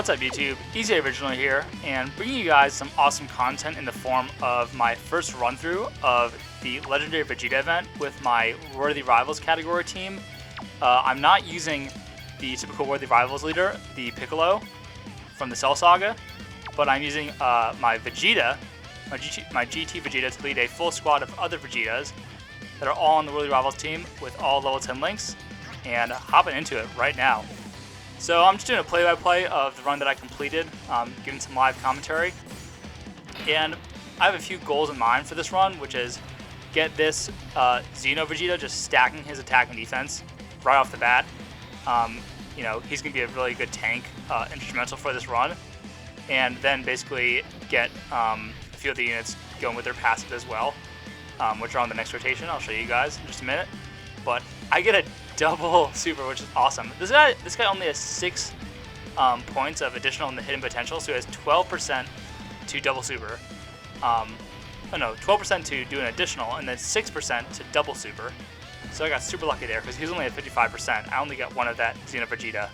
What's up YouTube, Easy Original here, and bringing you guys some awesome content in the form of my first run through of the Legendary Vegeta event with my Worthy Rivals category team. I'm not using the typical Worthy Rivals leader, the Piccolo from the Cell Saga, but I'm using my Vegeta, my GT Vegeta, to lead a full squad of other Vegetas that are all on the Worthy Rivals team with all level 10 links, and hopping into it right now. So I'm just doing a play-by-play of the run that I completed, giving some live commentary. And I have a few goals in mind for this run, which is get this Xeno Vegeta just stacking his attack and defense right off the bat. You know, he's going to be a really good tank, instrumental for this run. And then basically get a few of the units going with their passive as well, which are on the next rotation. I'll show you guys in just a minute. But I get a double super, which is awesome. This guy only has 6 points of additional in the hidden potential, so he has 12% to double super. Oh no, 12% to do an additional, and then 6% to double super. So I got super lucky there because he was only at 55%. I only got one of that Xeno Vegeta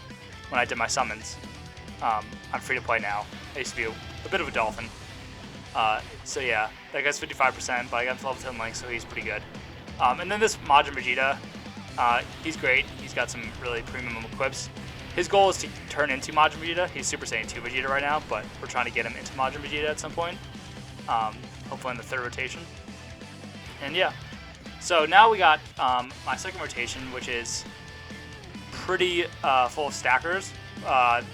when I did my summons. I'm free to play now. I used to be a bit of a dolphin. So yeah, that guy's 55%, but I got him to level 10 links, so he's pretty good. And then this Majin Vegeta, he's great. He's got some really premium equips. His goal is to turn into Majin Vegeta. He's Super Saiyan 2 Vegeta right now, but we're trying to get him into Majin Vegeta at some point. Hopefully in the 3rd rotation. And yeah, so now we got my 2nd rotation, which is pretty full of stackers. I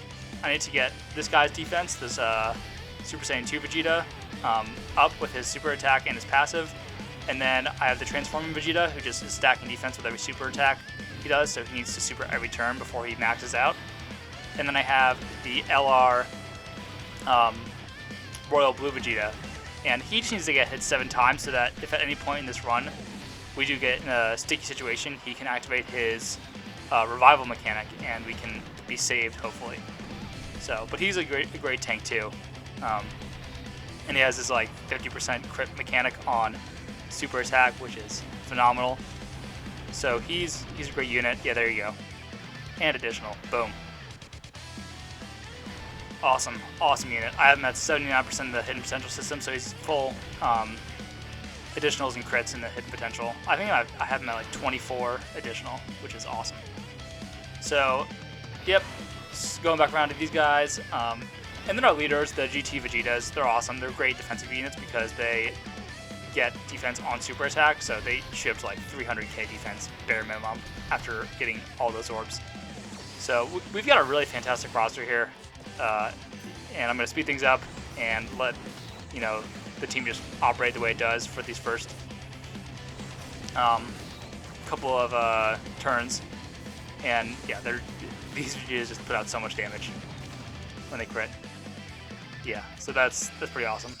need to get this guy's defense, this Super Saiyan 2 Vegeta, up with his super attack and his passive. And then I have the Transforming Vegeta, who just is stacking defense with every super attack he does, so he needs to super every turn before he maxes out. And then I have the LR Royal Blue Vegeta, and he just needs to get hit 7 times so that if at any point in this run we do get in a sticky situation, he can activate his revival mechanic and we can be saved, hopefully. So, but he's a great tank too. And he has his like 50% crit mechanic on super attack, which is phenomenal. So he's a great unit. Yeah, there you go. And additional. Boom. Awesome unit. I have him at 79% of the hidden potential system, so he's full additionals and crits in the hidden potential. I think I have him at like 24 additional, which is awesome. So, yep, just going back around to these guys. And then our leaders, the GT Vegetas, they're awesome. They're great defensive units because they get defense on super attack, so they shoot up to like 300k defense bare minimum after getting all those orbs. So we've got a really fantastic roster here, and I'm going to speed things up and let the team just operate the way it does for these first couple of turns. And yeah, these Vegetas just put out so much damage when they crit. Yeah, so that's pretty awesome.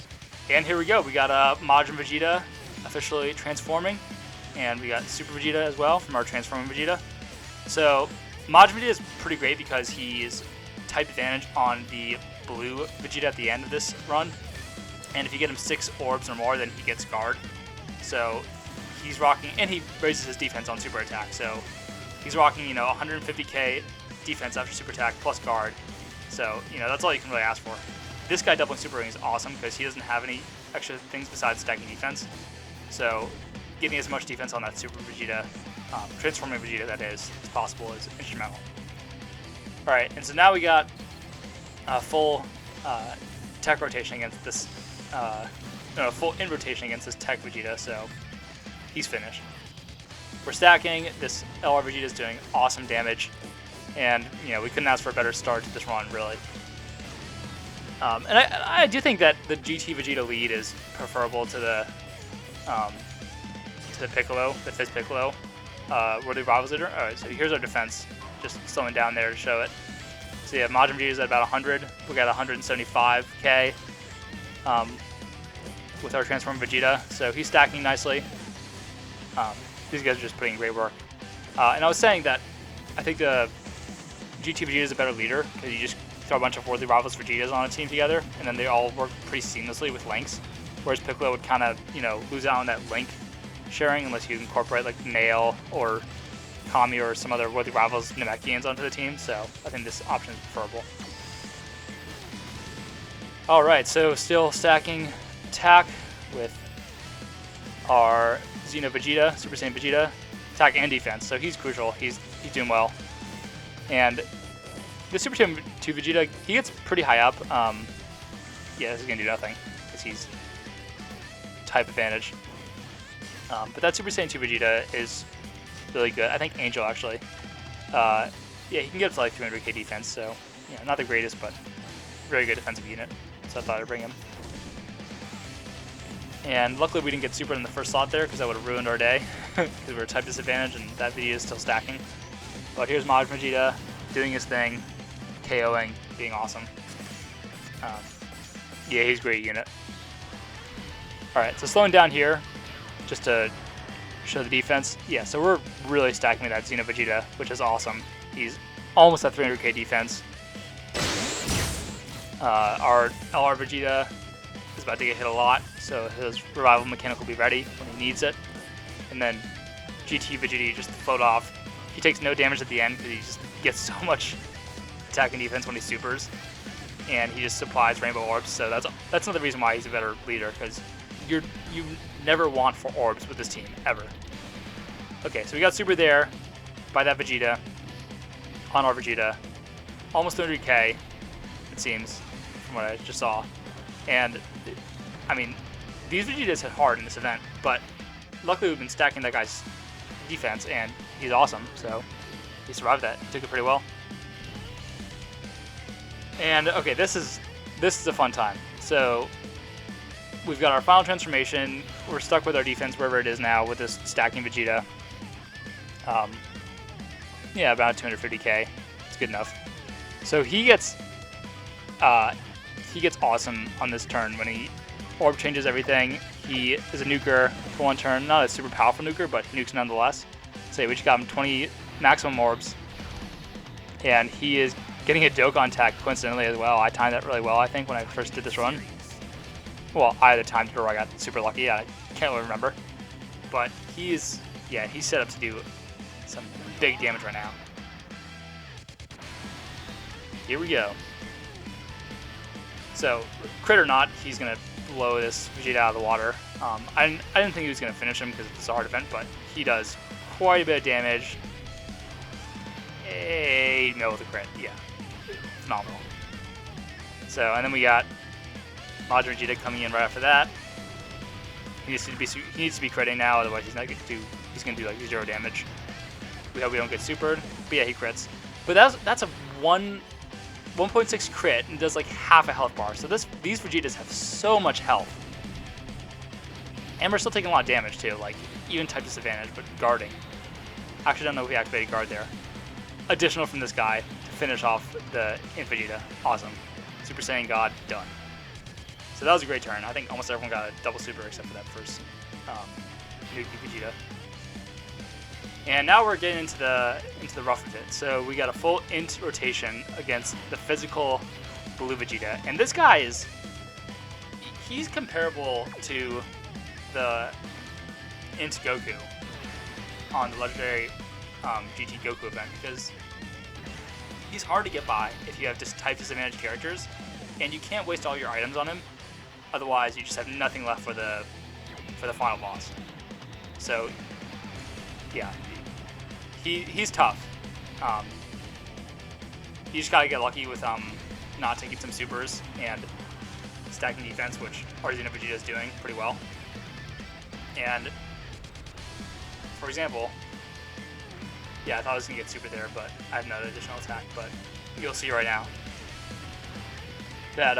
And here we go. We got Majin Vegeta officially transforming, and we got Super Vegeta as well from our Transforming Vegeta. So Majin Vegeta is pretty great because he's type advantage on the blue Vegeta at the end of this run, and if you get him 6 orbs or more, then he gets guard. So he's rocking, and he raises his defense on super attack. So he's rocking 150k defense after super attack plus guard. So that's all you can really ask for. This guy doubling super ring is awesome because he doesn't have any extra things besides stacking defense. So getting as much defense on that Super Vegeta, Transforming Vegeta that is, as possible is instrumental. Alright, and so now we got a full tech rotation against this, full in rotation against this tech Vegeta, so he's finished. We're stacking, this LR Vegeta is doing awesome damage, and we couldn't ask for a better start to this run, really. And I do think that the GT Vegeta lead is preferable to the Piccolo, the Fizz Piccolo, Worthy Rivals leader. Alright, so here's our defense, just slowing down there to show it. So yeah, Majin Vegeta is at about 100. We got 175k with our Transforming Vegeta, so he's stacking nicely. These guys are just putting in great work. And I was saying that I think the GT Vegeta is a better leader because you just throw a bunch of Worthy Rivals Vegetas on a team together, and then they all work pretty seamlessly with links. Whereas Piccolo would kind of, lose out on that link sharing unless you incorporate like Nail or Kami or some other Worthy Rivals Namekians onto the team. So I think this option is preferable. Alright, so still stacking attack with our Xeno Vegeta, Super Saiyan Vegeta, attack and defense, so he's crucial, he's doing well. And the Super Saiyan 2 Vegeta, he gets pretty high up. Yeah, this is going to do nothing, because he's type advantage. But that Super Saiyan 2 Vegeta is really good. I think Angel, actually. Yeah, he can get up to like 300k defense, so yeah, not the greatest, but very good defensive unit. So I thought I'd bring him. And luckily we didn't get super in the first slot there, because that would have ruined our day, because we were type disadvantage and that Vegeta is still stacking. But here's Majin Vegeta doing his thing, KOing, being awesome. Yeah, he's a great unit. Alright, so slowing down here, just to show the defense. Yeah, so we're really stacking with that Xeno Vegeta, which is awesome. He's almost at 300k defense. Our LR Vegeta is about to get hit a lot, so his revival mechanic will be ready when he needs it. And then GT Vegeta just float off. He takes no damage at the end because he just gets so much attack and defense when he supers. And he just supplies rainbow orbs, so that's another reason why he's a better leader, because you never want for orbs with this team, ever. Okay, so we got super there by that Vegeta, on our Vegeta. Almost 300k, it seems, from what I just saw. And, I mean, these Vegetas hit hard in this event, but luckily we've been stacking that guy's defense, and he's awesome, so he survived that. He took it pretty well. And okay, this is a fun time. So we've got our final transformation. We're stuck with our defense wherever it is now with this stacking Vegeta. Yeah, about 250k. It's good enough. So he gets awesome on this turn when he orb changes everything. He is a nuker for one turn, not a super powerful nuker, but nukes nonetheless. So we just got him 20 maximum orbs, and he is getting a Dokkan attack coincidentally as well. I timed that really well, I think, when I first did this run. Well, I either timed it or I got super lucky. I can't really remember. But he's set up to do some big damage right now. Here we go. So, crit or not, he's going to blow this Vegeta out of the water. I didn't think he was going to finish him because it's a hard event, but he does quite a bit of damage. No, with a crit, yeah. Phenomenal. So, and then we got Majin Vegeta coming in right after that. He needs to be critting now, otherwise he's going to do like 0 damage. We hope we don't get supered. But yeah, he crits. But that's a 1.6 crit and does like half a health bar. So these Vegetas have so much health. And we're still taking a lot of damage too, like even type disadvantage, but guarding. Actually, I don't know if we activated guard there. Additional from this guy to finish off the Vegeta. Awesome. Super Saiyan God, done. So that was a great turn. I think almost everyone got a double super except for that first NUKE Vegeta. And now we're getting into the rough of it. So we got a full int rotation against the physical blue Vegeta. And this guy he's comparable to the int Goku on the legendary GT Goku event, because he's hard to get by if you have just type disadvantaged characters, and you can't waste all your items on him. Otherwise, you just have nothing left for the final boss. So, yeah, he's tough. You just gotta get lucky with not taking some supers and stacking defense, which our Xeno Vegeta is doing pretty well. And for example, yeah, I thought I was gonna get super there, but I had another additional attack. But you'll see right now that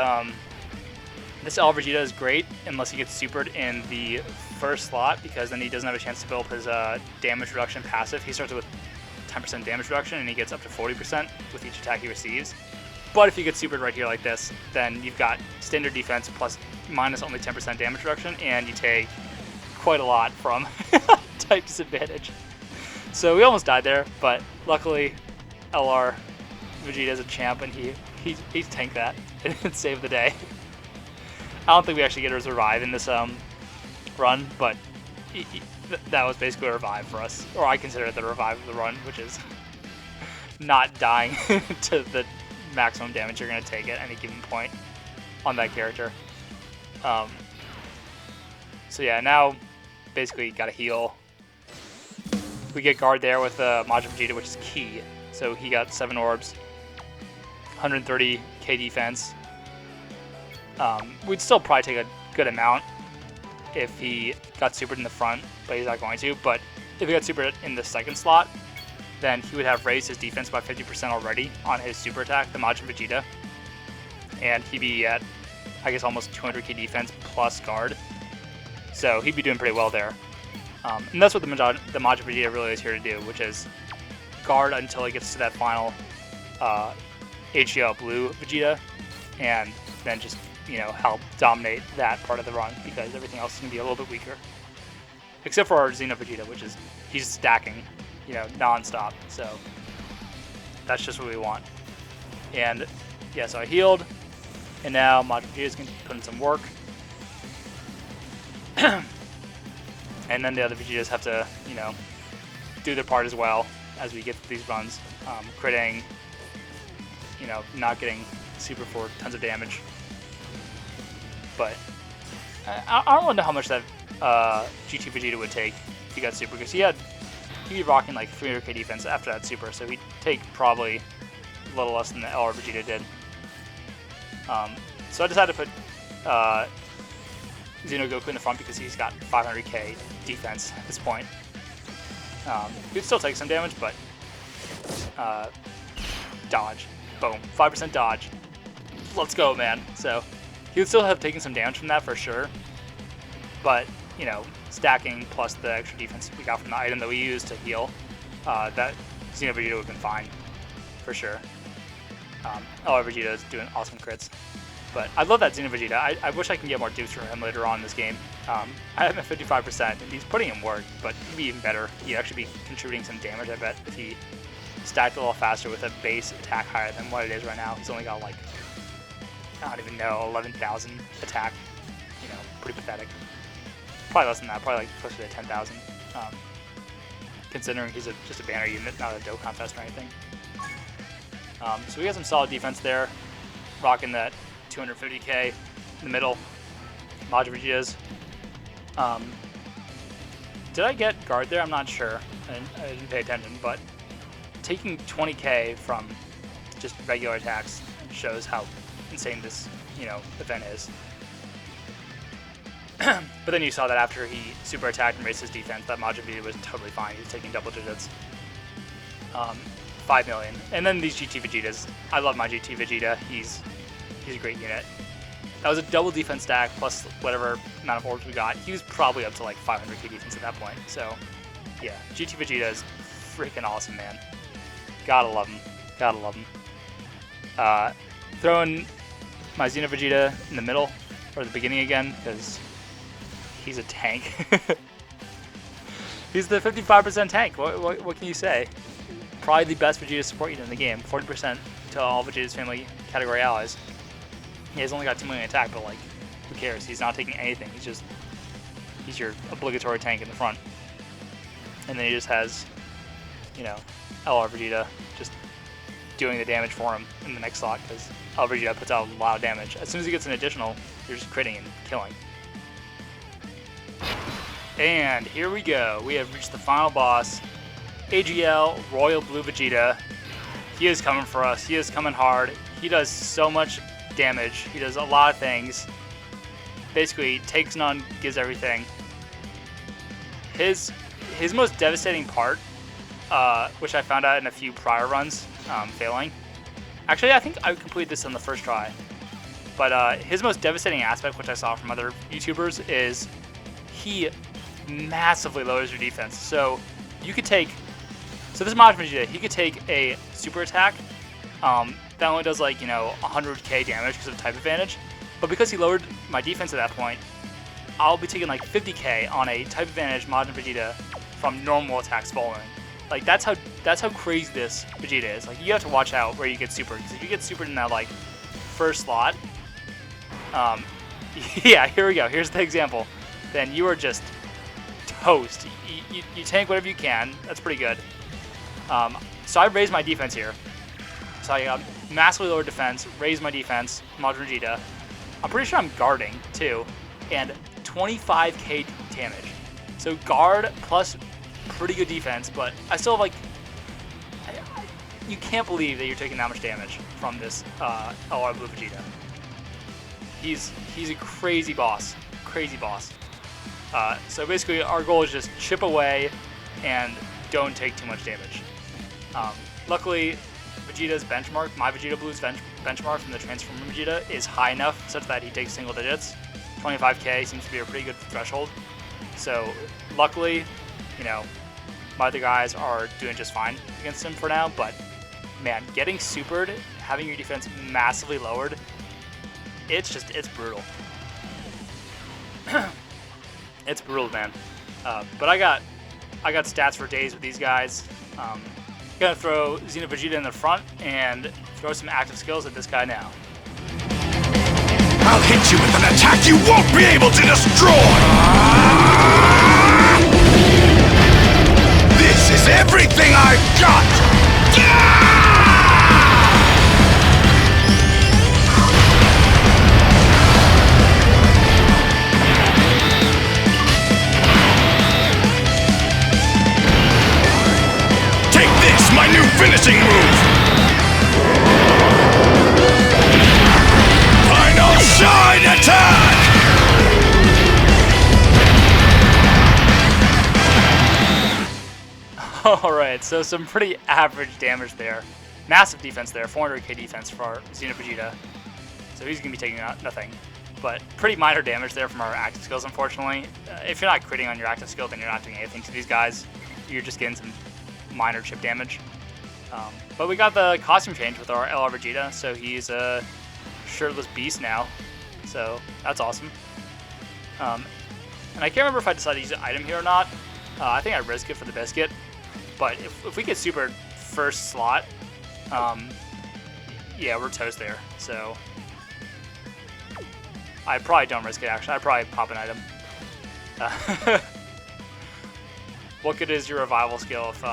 this LR Vegeta is great unless he gets supered in the first slot, because then he doesn't have a chance to build his damage reduction passive. He starts with 10% damage reduction and he gets up to 40% with each attack he receives. But if you get supered right here like this, then you've got standard defense plus minus only 10% damage reduction, and you take quite a lot from type disadvantage. So we almost died there, but luckily LR Vegeta is a champ and he tanked that and saved the day. I don't think we actually get a revive in this run, but that was basically a revive for us, or I consider it the revive of the run, which is not dying to the maximum damage you're going to take at any given point on that character. So yeah, now basically got to heal. We get guard there with Majin Vegeta, which is key. So he got 7 orbs, 130k defense. We'd still probably take a good amount if he got supered in the front, but he's not going to. But if he got supered in the second slot, then he would have raised his defense by 50% already on his super attack, the Majin Vegeta. And he'd be at, I guess, almost 200k defense plus guard. So he'd be doing pretty well there. And that's what the Majin Vegeta really is here to do, which is guard until he gets to that final HGL blue Vegeta, and then just, you know, help dominate that part of the run, because everything else is going to be a little bit weaker. Except for our Xeno Vegeta, which is, he's stacking, you know, non-stop. So that's just what we want. And yeah, so I healed, and now Majin Vegeta's going to put in some work. And then the other Vegetas have to, you know, do their part as well as we get through these runs. Critting, you know, not getting super for tons of damage. But I don't really know how much that GT Vegeta would take if he got super, because he'd be rocking like 300k defense after that super, so he'd take probably a little less than the LR Vegeta did. So I decided to put Xeno Goku in the front because he's got 500k defense at this point. He'd still take some damage, but dodge. Boom. 5% dodge. Let's go, man. So he would still have taken some damage from that for sure. But, you know, stacking plus the extra defense we got from the item that we used to heal, that Xeno Vegeta would have been fine for sure. LR Vegeta is doing awesome crits. But I love that Xeno Vegeta. I wish I can get more dupes from him later on in this game. I have him at 55%, and he's putting in work, but he'd be even better. He'd actually be contributing some damage, I bet, if he stacked a little faster with a base attack higher than what it is right now. He's only got, like, I don't even know, 11,000 attack. You know, pretty pathetic. Probably less than that, probably like closer to 10,000. Considering he's just a banner unit, not a Dokkan Fest or anything. So we got some solid defense there, rocking that 250k in the middle. Majin Vegeta's. Did I get guard there? I'm not sure. I didn't pay attention, but taking 20k from just regular attacks shows how insane this, you know, event is. But then you saw that after he super attacked and raised his defense, that Majin Vegeta was totally fine. He was taking double digits. 5 million. And then these GT Vegetas. I love my GT Vegeta. He's a great unit. That was a double defense stack plus whatever amount of orbs we got. He was probably up to like 500k defense at that point. So yeah, GT Vegeta is freaking awesome, man. Gotta love him. Gotta love him. Throwing my Xeno Vegeta in the middle, or the beginning again, because he's a tank. He's the 55% tank. What can you say? Probably the best Vegeta support unit in the game. 40% to all Vegeta's family category allies. He has only got 2 million attack, but like, who cares? He's not taking anything. He's your obligatory tank in the front. And then he just has, you know, LR Vegeta just doing the damage for him in the next slot, because LR Vegeta puts out a lot of damage. As soon as he gets an additional, you're just critting and killing. And here we go. We have reached the final boss, AGL Royal Blue Vegeta. He is coming for us. He is coming hard. He does so much damage. He does a lot of things. Basically, takes none, gives everything. His most devastating part, which I found out in a few prior runs, failing. Actually, I think I completed this on the first try. But his most devastating aspect, which I saw from other YouTubers, is he massively lowers your defense. So you could take, so this Majin Vegeta, he could take a super attack that only does like, you know, 100k damage because of type advantage. But because he lowered my defense at that point, I'll be taking like 50k on a type advantage Majin Vegeta from normal attacks following. Like that's how crazy this Vegeta is. Like you have to watch out where you get supered, because if you get supered in that like first slot, yeah, here we go. Here's the example. Then you are just toast. You tank whatever you can. That's pretty good. So I raised my defense here. So I got massively lower defense, raised my defense, Majin Vegeta. I'm pretty sure I'm guarding too, and 25k damage. So guard plus pretty good defense, but I still have like, you can't believe that you're taking that much damage from this LR Blue Vegeta. He's a crazy boss, so basically our goal is just chip away and don't take too much damage. Luckily, Vegeta's benchmark, my Vegeta Blue's benchmark from the Transformer Vegeta is high enough such that he takes single digits. 25k seems to be a pretty good threshold. So luckily, you know, my other guys are doing just fine against him for now, but man, getting supered, having your defense massively lowered, it's brutal. It's brutal, man. But I got stats for days with these guys. Gonna throw Xeno Vegeta in the front and throw some active skills at this guy now. I'll hit you with an attack you won't be able to destroy! This is everything I've got! Take this, my new finishing move! Final Shine Attack! Alright, so some pretty average damage there. Massive defense there, 400k defense for our Xeno Vegeta. So he's going to be taking nothing. But pretty minor damage there from our active skills, unfortunately. If you're not critting on your active skill, then you're not doing anything to these guys. You're just getting some minor chip damage. But we got the costume change with our LR Vegeta, so he's a shirtless beast now. So that's awesome. And I can't remember if I decided to use an item here or not. I think I risk it for the biscuit. But if we get super first slot, yeah, we're toast there. So I probably don't risk it, actually. I'd probably pop an item. What good is your revival skill if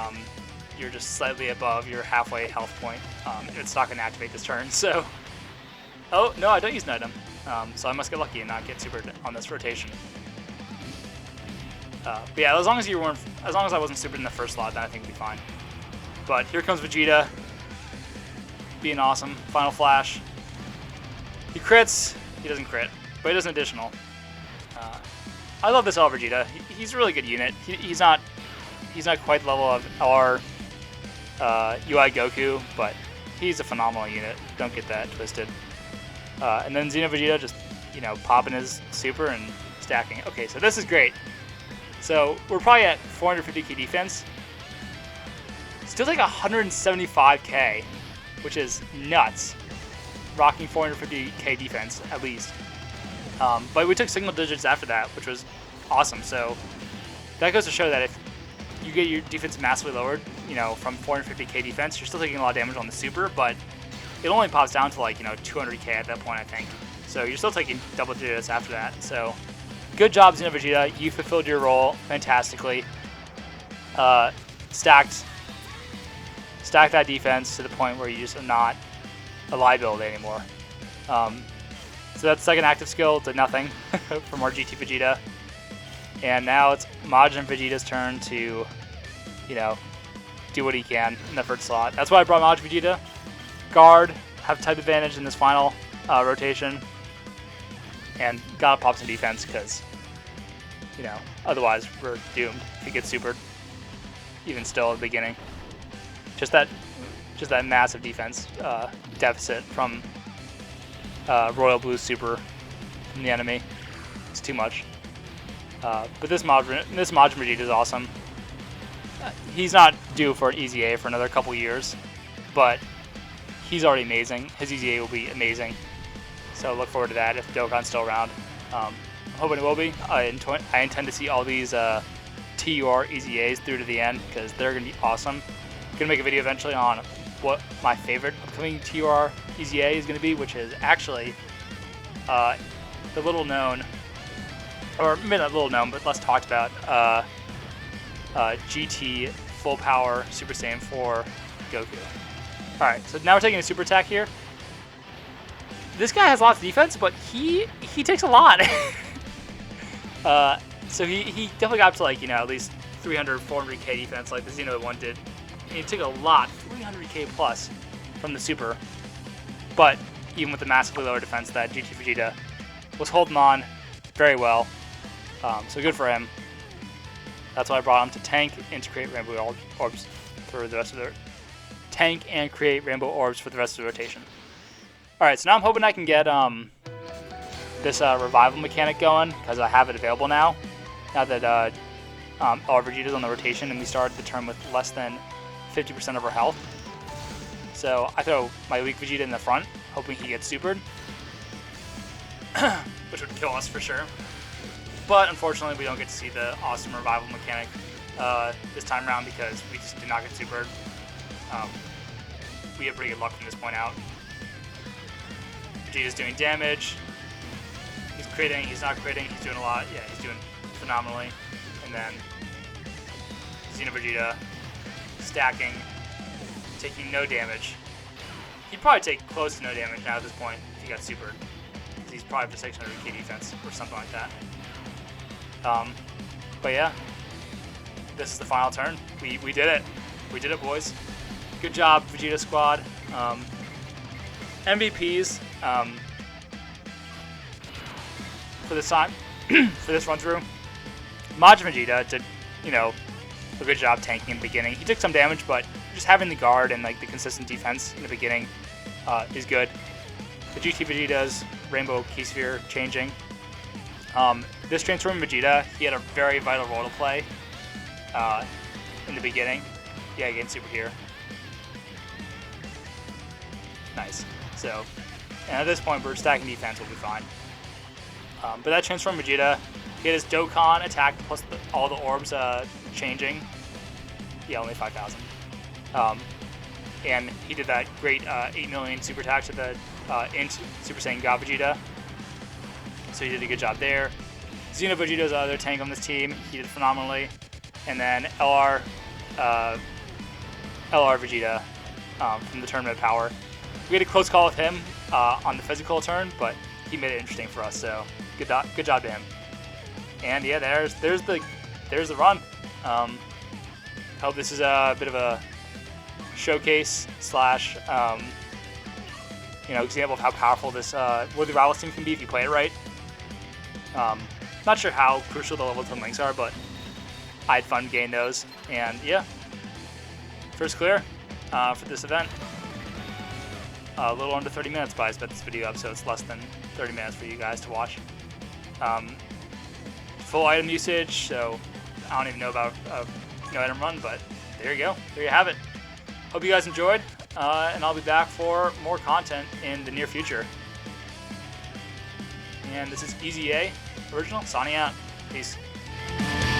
you're just slightly above your halfway health point? It's not going to activate this turn, so... Oh, no, I don't use an item. So I must get lucky and not get supered on this rotation. But yeah, as long as I wasn't supered in the first slot, then I think we'll be fine. But here comes Vegeta, being awesome. Final Flash. He crits. He doesn't crit, but he does an additional. I love this LR Vegeta. He's a really good unit. He's not quite the level of our UI Goku, but he's a phenomenal unit. Don't get that twisted. And then Xeno Vegeta just, you know, popping his super and stacking. Okay, so this is great. So we're probably at 450k defense. Still like 175k, which is nuts. Rocking 450k defense at least. But we took single digits after that, which was awesome. So that goes to show that if you get your defense massively lowered, you know, from 450k defense, you're still taking a lot of damage on the super, but it only pops down to like, you know, 200k at that point, I think. So you're still taking double digits after that. So good job, Xeno Vegeta. You fulfilled your role fantastically. Stacked that defense to the point where you just are not a liability anymore. So that second active skill did nothing from our GT Vegeta. And now it's Majin Vegeta's turn to, you know, do what he can in the first slot. That's why I brought Majin Vegeta. Guard, have type advantage in this final rotation. And gotta pop some defense because, you know, otherwise we're doomed if he gets supered. Even still at the beginning. Just that massive defense deficit from Royal Blue Super from the enemy. It's too much. But this Majin Vegeta is awesome. He's not due for an easy A for another couple years, but he's already amazing. His easy A will be amazing. So look forward to that if Dokkan's still around. I'm hoping it will be. I intend to see all these TUR easy A's through to the end because they're going to be awesome. I'm going to make a video eventually on what my favorite upcoming TUR easy A is going to be, which is actually the little known, or maybe not little known, but less talked about GT Full Power Super Saiyan 4 Goku. Alright, so now we're taking a super attack here. this guy has lots of defense, but he takes a lot. So he definitely got up to, like, you know, at least 300, 400k defense like the Xeno one did. And he took a lot, 300k plus from the super. But even with the massively lower defense, that GT Vegeta was holding on very well. So good for him. That's why I brought him to tank and to create rainbow orbs for the rest of the rotation. All right, so now I'm hoping I can get this revival mechanic going, because I have it available now. Now that our Vegeta's on the rotation and we started the turn with less than 50% of our health. So I throw my weak Vegeta in the front, hoping he gets supered, which would kill us for sure. But unfortunately, we don't get to see the awesome revival mechanic this time around because we just did not get supered. We have pretty good luck from this point out. Vegeta's doing damage. He's critting, he's not critting, he's doing a lot. Yeah, he's doing phenomenally. And then Xeno Vegeta stacking, taking no damage. He'd probably take close to no damage now at this point if he got supered. He's probably up to 600k defense or something like that. But yeah, this is the final turn. We did it. We did it, boys. Good job, Vegeta squad. MVPs for this time, for this run through. Majin Vegeta did, you know, a good job tanking in the beginning. He took some damage, but just having the guard and like the consistent defense in the beginning is good. The GT Vegeta's Rainbow Key Sphere changing. This Transforming Vegeta, he had a very vital role to play in the beginning. Yeah, getting super here. Nice. So, and at this point, we're stacking defense, we'll be fine. But that Transform Vegeta, he had his Dokkan attack plus all the orbs changing. Yeah, only 5,000. And he did that great 8 million super attack to the Int Super Saiyan God Vegeta. So he did a good job there. Xeno Vegeta's other tank on this team, he did phenomenally. And then LR Vegeta from the Tournament Power. We had a close call with him on the physical turn, but he made it interesting for us, so good job to him. And yeah, there's the run. Hope this is a bit of a showcase slash example of how powerful this Worthy Rivals team can be if you play it right. Not sure how crucial the level 10 links are, but I had fun getting those. And yeah, first clear for this event. A little under 30 minutes, but I sped this video up, so it's less than 30 minutes for you guys to watch. Full item usage, so I don't even know about no item run, but there you go. There you have it. Hope you guys enjoyed, and I'll be back for more content in the near future. And this is Easy A Original, signing out. Peace.